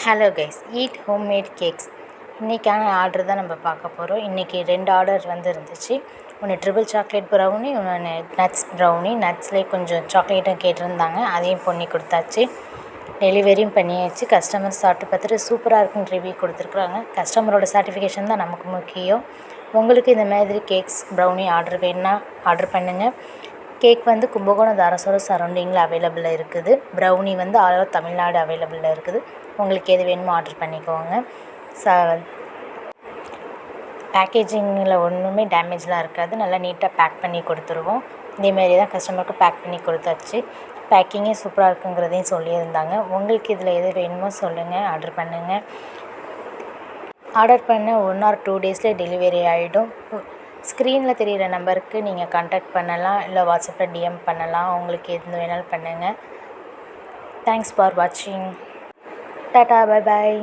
Hello guys, eat homemade cakes. இன்றைக்கான order தான் நம்ம பார்க்க போகிறோம். இன்றைக்கி 2 ஆர்டர் இருந்துச்சு. ஒன்று ட்ரிபிள் சாக்லேட் ப்ரௌனி, இன்னொன்று நட்ஸ் ப்ரௌனி. நட்ஸ்லேயே கொஞ்சம் சாக்லேட்டும் கேட்டிருந்தாங்க, அதையும் பண்ணி கொடுத்தாச்சு. டெலிவரியும் பண்ணியாச்சு. கஸ்டமர் சாப்பிட்டு பார்த்துட்டு சூப்பராக இருக்குன்னு ரிவ்யூ கொடுத்துருக்குறாங்க. கஸ்டமரோட சாட்டிஃபிகேஷன் தான் நமக்கு முக்கியம். உங்களுக்கு இந்த மாதிரி கேக்ஸ் ப்ரௌனி ஆர்டர் வேணுன்னா ஆர்டர் பண்ணுங்கள். கேக் கும்பகோணம் தாராசுரம் சரௌண்டிங்கில் அவைலபிளாக இருக்குது. ப்ரௌனி ஆல் ஓவர் தமிழ்நாடு அவைலபிளாக இருக்குது. உங்களுக்கு எது வேணுமோ ஆர்டர் பண்ணிக்கோங்க. பேக்கேஜிங்கில் ஒன்றுமே டேமேஜ்லாம் இருக்காது. நல்லா நீட்டாக பேக் பண்ணி கொடுத்துருவோம். இதேமாரி தான் கஸ்டமருக்கு பேக் பண்ணி கொடுத்தாச்சு. பேக்கிங்கே சூப்பராக இருக்குங்கிறதையும் சொல்லியிருந்தாங்க. உங்களுக்கு இதில் எது வேணுமோ சொல்லுங்கள், ஆர்டர் பண்ணுங்கள். ஆர்டர் பண்ண 1 or 2 டேஸில் டெலிவரி ஆகிடும். ஸ்க்ரீனில் தெரிகிற நம்பருக்கு நீங்கள் கான்டாக்ட் பண்ணலாம், இல்லை வாட்ஸ்அப்பில் டிஎம் பண்ணலாம். உங்களுக்கு எது வேணாலும் பண்ணுங்கள். தேங்க்ஸ் ஃபார் வாட்சிங். Tata, bye bye.